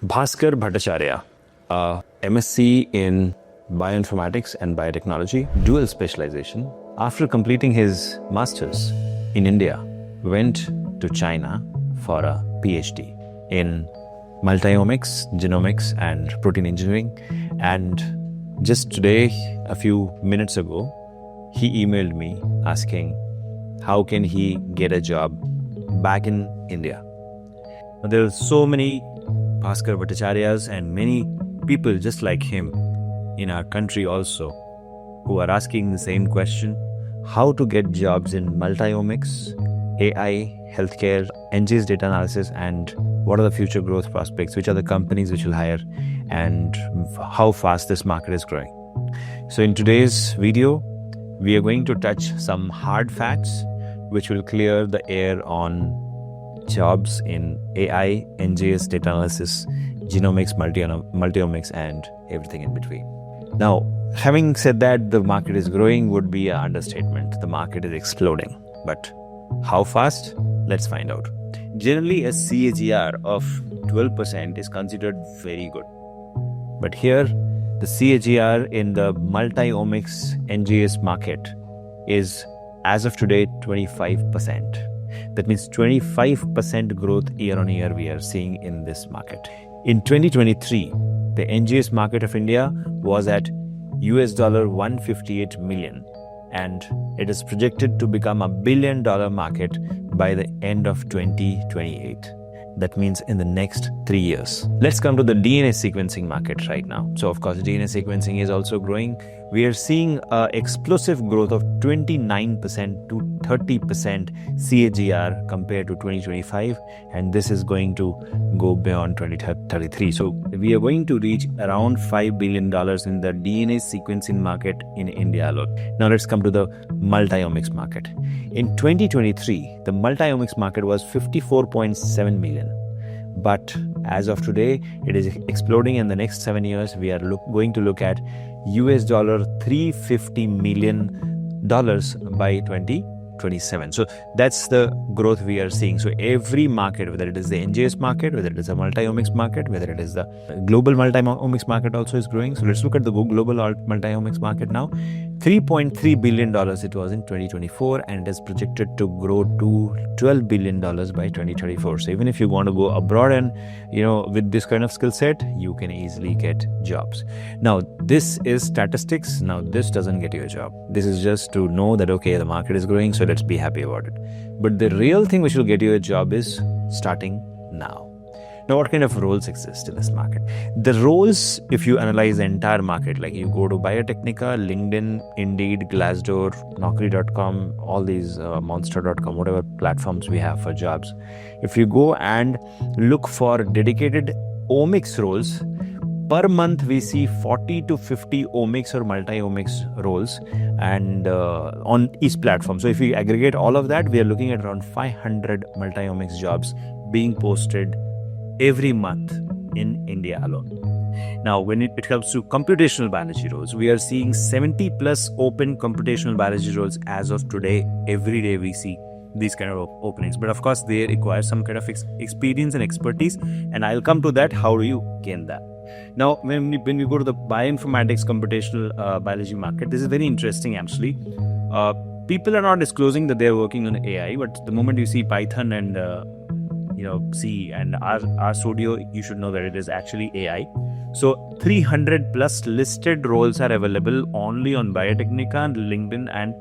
Bhaskar Bhattacharya, MSc in Bioinformatics and Biotechnology, dual specialization. After completing his master's in India, went to China for a PhD in Multiomics, Genomics, and Protein Engineering. And just today, a few minutes ago, he emailed me asking how can he get a job back in India. There are so many Bhaskar Bhattacharyas and many people just like him in our country also who are asking the same question: how to get jobs in multiomics, AI, healthcare, NGS data analysis, and what are the future growth prospects, which are the companies which will hire, and how fast this market is growing. So in today's video, we are going to touch some hard facts which will clear the air on jobs in AI, NGS data analysis, genomics, multiomics, and everything in between. Now, having said that, the market is growing would be an understatement. The market is exploding. But how fast? Let's find out. Generally, a CAGR of 12% is considered very good. But here, the CAGR in the multi-omics NGS market is, as of today, 25%. That means 25% growth year on year we are seeing in this market. In 2023, the NGS market of India was at $158 million, and it is projected to become $1 billion market by the end of 2028. That means in the next 3 years. Let's come to the DNA sequencing market right now. So of course, DNA sequencing is also growing. We are seeing explosive growth of 29% to 30% CAGR compared to 2025. And this is going to go beyond 2033. So we are going to reach around $5 billion in the DNA sequencing market in India alone. Now let's come to the multiomics market. In 2023, the multiomics market was 54.7 million. But as of today, it is exploding. In the next 7 years, we are going to look at $350 million by 2027. So that's the growth we are seeing. So every market, whether it is the NGS market, whether it is the multiomics market, whether it is the global multiomics market also is growing. So let's look at the global multiomics market now. $3.3 billion it was in 2024, and it is projected to grow to $12 billion by 2034. So even if you want to go abroad and, with this kind of skill set, you can easily get jobs. Now, this is statistics. Now, this doesn't get you a job. This is just to know that, okay, the market is growing, so let's be happy about it. But the real thing which will get you a job is starting now. Now, what kind of roles exist in this market? The roles, if you analyze the entire market, like you go to Biotecnika, LinkedIn, Indeed, Glassdoor, Naukri.com, all these Monster.com, whatever platforms we have for jobs. If you go and look for dedicated omics roles, per month we see 40 to 50 omics or multi-omics roles and on each platform. So if we aggregate all of that, we are looking at around 500 multi-omics jobs being posted every month in India alone. Now, when it comes to computational biology roles, we are seeing 70 plus open computational biology roles as of today. Every day we see these kind of openings. But of course, they require some kind of experience and expertise. And I'll come to that. How do you gain that? Now, when we go to the bioinformatics computational biology market, this is very interesting actually. People are not disclosing that they're working on AI, but the moment you see Python and C and R Studio, you should know that it is actually AI. So 300 plus listed roles are available only on Biotecnika and LinkedIn and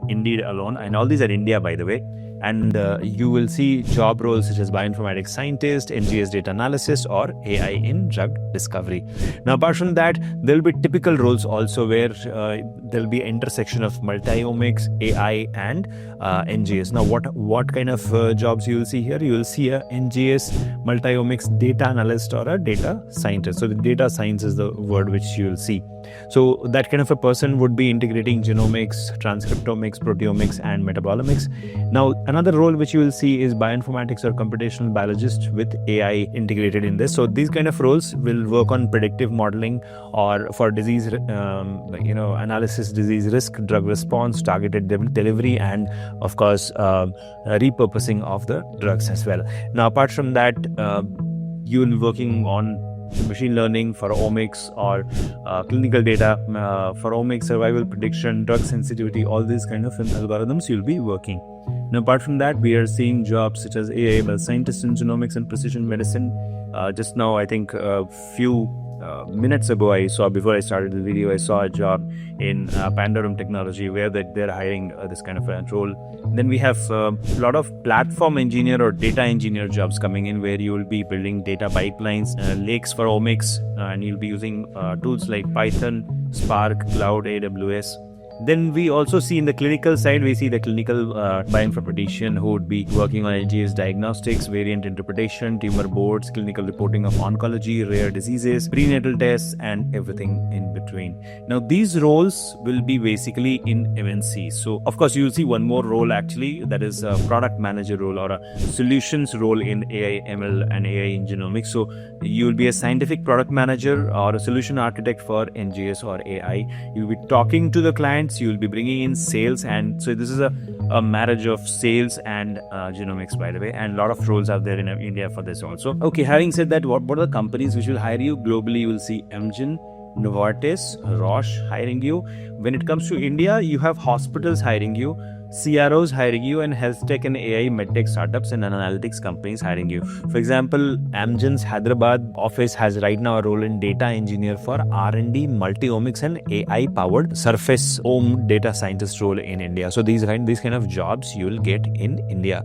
Indeed alone. And all these are India, by the way. And you will see job roles such as bioinformatics scientist, NGS data analysis, or AI in drug discovery. Now, apart from that, there will be typical roles also where there will be intersection of multiomics, AI, and NGS. Now, what kind of jobs you will see here? You will see a NGS multiomics data analyst or a data scientist. So the data science is the word which you will see. So that kind of a person would be integrating genomics, transcriptomics, proteomics, and metabolomics. Now, another role which you will see is bioinformatics or computational biologist with AI integrated in this. So these kind of roles will work on predictive modeling or for disease, analysis, disease risk, drug response, targeted delivery, and of course, repurposing of the drugs as well. Now, apart from that, you'll be working on machine learning for omics or clinical data for omics, survival prediction, drug sensitivity, all these kind of algorithms you'll be working. Now, apart from that, we are seeing jobs such as AI scientists in genomics and precision medicine. Just now, I think a few minutes ago, before I started the video, I saw a job in Pandorum Technology where they're hiring this kind of a role. Then we have a lot of platform engineer or data engineer jobs coming in where you will be building data pipelines, lakes for omics, and you'll be using tools like Python, Spark, Cloud, AWS. Then we also see in the clinical side, we see the clinical bioinformatician who would be working on NGS diagnostics, variant interpretation, tumor boards, clinical reporting of oncology, rare diseases, prenatal tests, and everything in between. Now, these roles will be basically in MNC. So, of course, you'll see one more role actually, that is a product manager role or a solutions role in AI, ML, and AI in genomics. So, you'll be a scientific product manager or a solution architect for NGS or AI. You'll be talking to the client. You'll be bringing in sales, and so this is a marriage of sales and genomics, by the way, and a lot of roles out there in India for this also. Okay, having said that, what are the companies which will hire you globally? You will see Amgen, Novartis, Roche hiring you. When it comes to India, you have hospitals hiring you, CROs hiring you, and health tech and AI medtech startups and analytics companies hiring you. For example, Amgen's Hyderabad office has right now a role in data engineer for R&D, Multi-Omics and AI powered surface home data scientist role in India. So these kind of jobs you will get in India.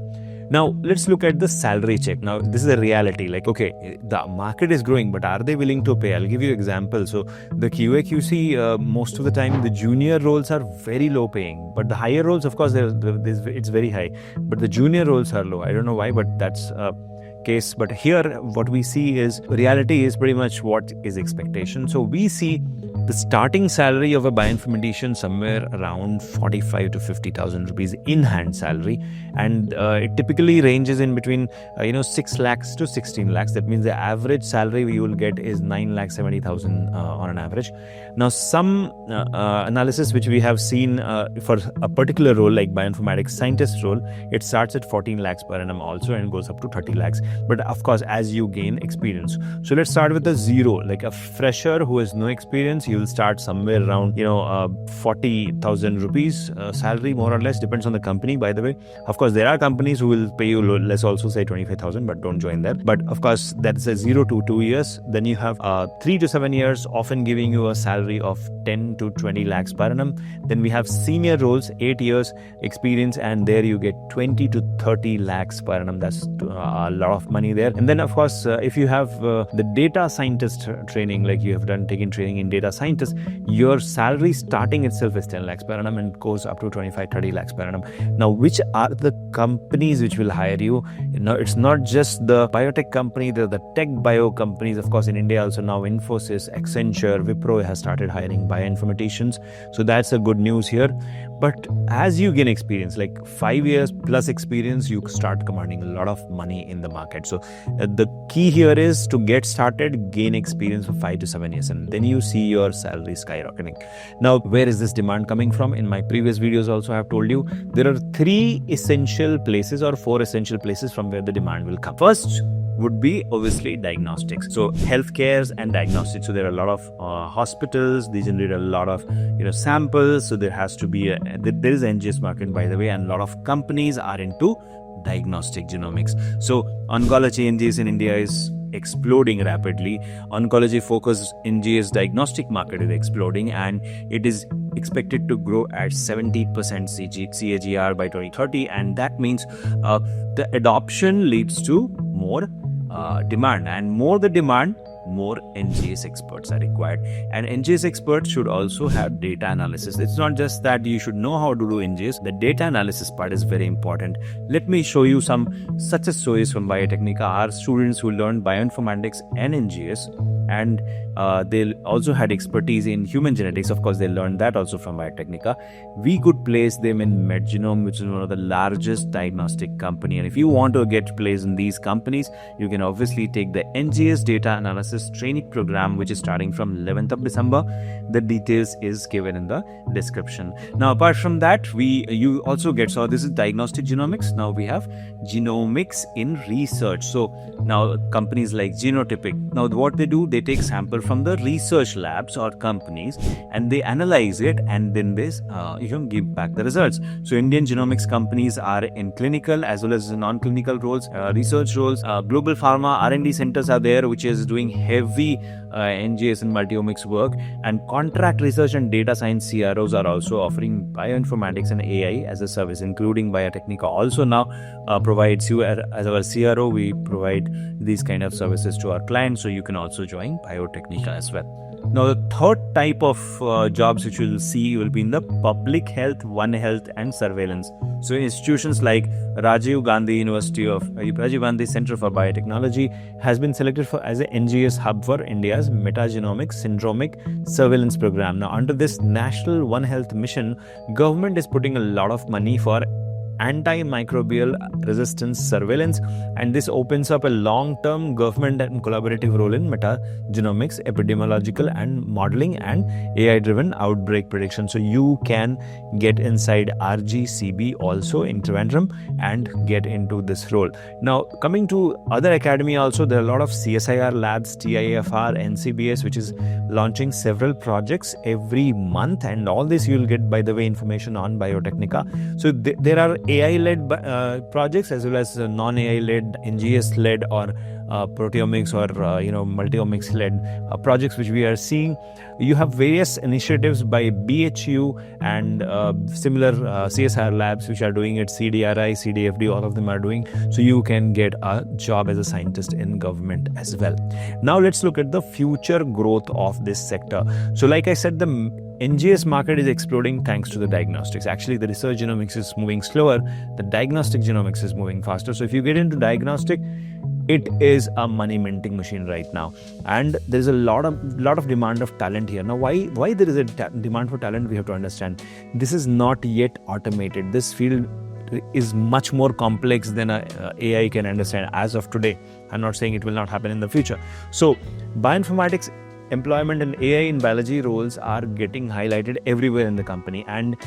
Now, let's look at the salary check. Now, this is a reality. Like, okay, the market is growing, but are they willing to pay? I'll give you an example. So, the QA/QC, most of the time, the junior roles are very low paying. But the higher roles, of course, it's very high. But the junior roles are low. I don't know why, but that's case. But here, what we see is reality is pretty much what is expectation. So, we see the starting salary of a bioinformatician somewhere around 45 to 50,000 rupees in hand salary, and it typically ranges in between 6 lakhs to 16 lakhs. That means the average salary you will get is 9,70,000 on an average. Now, some analysis which we have seen for a particular role like bioinformatics scientist role, it starts at 14 lakhs per annum also and goes up to 30 lakhs. But of course, as you gain experience. So let's start with a zero, like a fresher who has no experience. You will start somewhere around 40,000 rupees salary, more or less, depends on the company, by the way. Of course, there are companies who will pay you, let's also say 25,000, but don't join that. But of course, that's a 0 to 2 years. Then you have 3 to 7 years, often giving you a salary of 10 to 20 lakhs per annum. Then we have senior roles, 8 years experience, and there you get 20 to 30 lakhs per annum. That's a lot of money there. And then of course, if you have the data scientist training, like you have taken training in data scientist, your salary starting itself is 10 lakhs per annum and goes up to 25-30 lakhs per annum. Now, which are the companies which will hire you? It's not just the biotech company, the tech bio companies. Of course, in India also now Infosys, Accenture, Wipro has started hiring bioinformaticians. So that's a good news here. But as you gain experience, like 5 years plus experience, you start commanding a lot of money in the market. So the key here is to get started, gain experience for 5 to 7 years, and then you see your salary skyrocketing. Now, where is this demand coming from? In my previous videos also I have told you, there are 3 essential places or 4 essential places from where the demand will come. First would be obviously diagnostics. So healthcare and diagnostics. So there are a lot of hospitals, they generate a lot of samples. So there has to be there is an NGS market, by the way, and a lot of companies are into diagnostic genomics. So oncology NGS in India is exploding rapidly. Oncology focused NGS diagnostic market is exploding, and it is expected to grow at 70% CAGR by 2030, and that means the adoption leads to more demand, and more the demand, more NGS experts are required. And NGS experts should also have data analysis. It's not just that you should know how to do NGS. The data analysis part is very important. Let me show you some success stories from Biotecnika. Our students who learned bioinformatics and NGS, and they also had expertise in human genetics. Of course, they learned that also from Biotecnika. We could place them in MedGenome, which is one of the largest diagnostic company. And if you want to get placed in these companies, you can obviously take the NGS data analysis services training program, which is starting from 11th of December. The details is given in the description. Now, apart from that, you also get, so this is diagnostic genomics. Now we have genomics in research. So now companies like Genotypic, now what they do, they take sample from the research labs or companies and they analyze it, and then this give back the results. So Indian genomics companies are in clinical as well as non-clinical roles, research roles. Global pharma R&D centers are there, which is doing heavy NGS and multi-omics work, and contract research and data science CROs are also offering bioinformatics and AI as a service, including Biotecnika also now provides you as our CRO. We provide these kind of services to our clients, so you can also join Biotecnika as well. Now, the third type of jobs which you'll see will be in the public health, One Health and surveillance. So institutions like Rajiv Gandhi Center for Biotechnology has been selected as an NGS hub for India's metagenomic syndromic surveillance program. Now, under this National One Health mission, government is putting a lot of money for antimicrobial resistance surveillance, and this opens up a long-term government and collaborative role in metagenomics, epidemiological and modeling, and AI-driven outbreak prediction. So you can get inside RGCB also in Trivandrum and get into this role. Now, coming to other academy also, there are a lot of CSIR labs, TIFR, NCBS, which is launching several projects every month, and all this you will get, by the way, information on Biotecnika. So there are AI-led projects as well as non-AI-led, NGS-led or proteomics or multi-omics-led projects which we are seeing. You have various initiatives by BHU and similar CSR labs which are doing it, CDRI, CDFD, all of them are doing. So you can get a job as a scientist in government as well. Now let's look at the future growth of this sector. So like I said, the NGS market is exploding thanks to the diagnostics. Actually, the research genomics is moving slower. The diagnostic genomics is moving faster. So if you get into diagnostic, it is a money minting machine right now, and there is a lot of demand of talent here. Now, why there is a demand for talent? We have to understand this is not yet automated. This field is much more complex than AI can understand as of today. I'm not saying it will not happen in the future. So, bioinformatics employment and AI in biology roles are getting highlighted everywhere in the company, and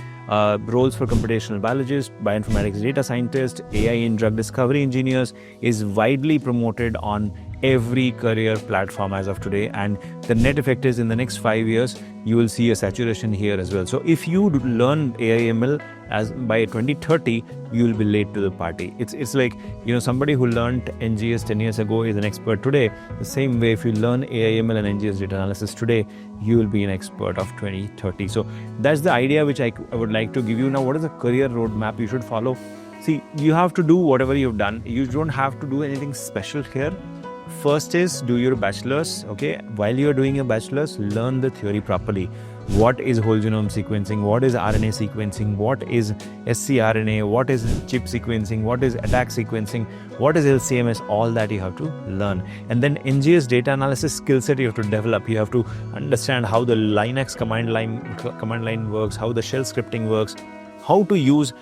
roles for computational biologists, bioinformatics data scientists, AI in drug discovery engineers is widely promoted on every career platform as of today, and the net effect is in the next 5 years you will see a saturation here as well. So if you learn AI ML by 2030, you will be late to the party. It's like, somebody who learned NGS 10 years ago is an expert today. The same way, if you learn AI ML and NGS data analysis today, you will be an expert of 2030. So that's the idea which I would like to give you. Now, what is the career roadmap you should follow? See, you have to do whatever you've done. You don't have to do anything special here. First is do your bachelor's, okay? While you're doing your bachelor's, learn the theory properly. What is whole genome sequencing? What is RNA sequencing? What is scRNA? What is chip sequencing? What is attack sequencing? What is LCMS? All that you have to learn. And then NGS data analysis skill set you have to develop. You have to understand how the Linux command line works, how the shell scripting works, how to use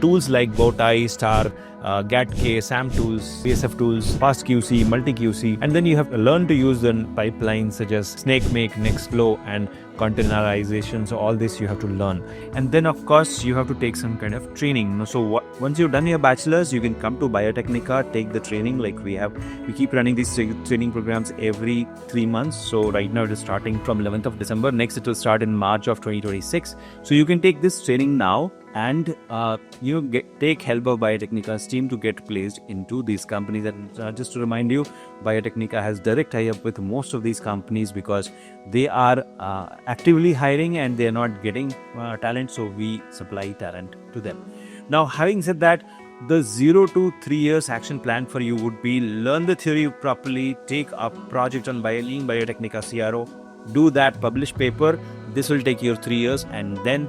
tools like Bowtie, Star, GATK, SAM tools, BSF tools, FastQC, MultiQC, and then you have to learn to use the pipelines such as SnakeMake, Nextflow, and containerization. So all this you have to learn, and then of course you have to take some kind of training. So once you've done your bachelor's, you can come to Biotecnika, take the training. Like we keep running these training programs every 3 months. So right now it is starting from 11th of December. Next it will start in March of 2026. So you can take this training now and take help of Biotecnika's team to get placed into these companies. And just to remind you, Biotecnika has direct tie-up with most of these companies because they are actively hiring and they are not getting talent, so we supply talent to them. Now, having said that, the 0 to 3 years action plan for you would be learn the theory properly, take a project on Lean Biotecnika CRO, do that, publish paper. This will take you 3 years, and then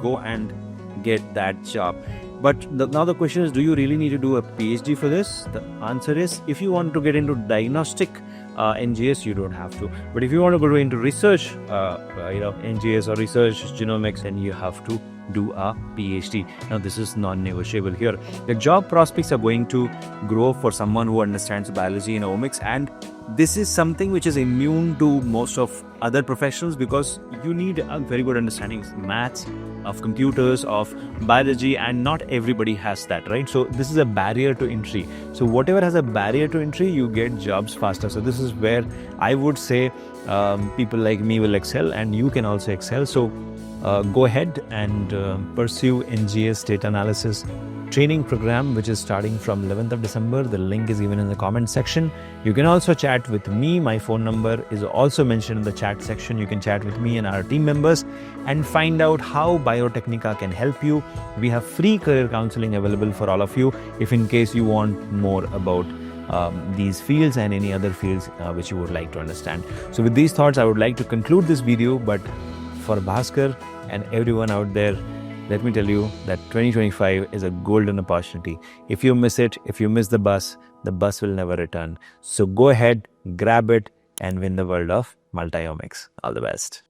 go and get that job. But now the question is, do you really need to do a PhD for this? The answer is, if you want to get into diagnostic NGS, you don't have to. But if you want to go into research, NGS or research genomics, then you have to do a PhD. Now, this is non-negotiable here. The job prospects are going to grow for someone who understands biology and omics and this is something which is immune to most of other professionals, because you need a very good understanding of maths, of computers, of biology, and not everybody has that, right? So this is a barrier to entry. So whatever has a barrier to entry, you get jobs faster. So this is where I would say people like me will excel, and you can also excel. So go ahead and pursue NGS data analysis training program, which is starting from 11th of December. The link is given in the comment section. You can also chat with me. My phone number is also mentioned in the chat section. You can chat with me and our team members and find out how Biotecnika can help you. We have free career counseling available for all of you, if in case you want more about these fields and any other fields which you would like to understand. So with these thoughts, I would like to conclude this video. But for Bhaskar and everyone out there, let me tell you that 2025 is a golden opportunity. If you miss it, if you miss the bus will never return. So go ahead, grab it, and win the world of multiomics. All the best.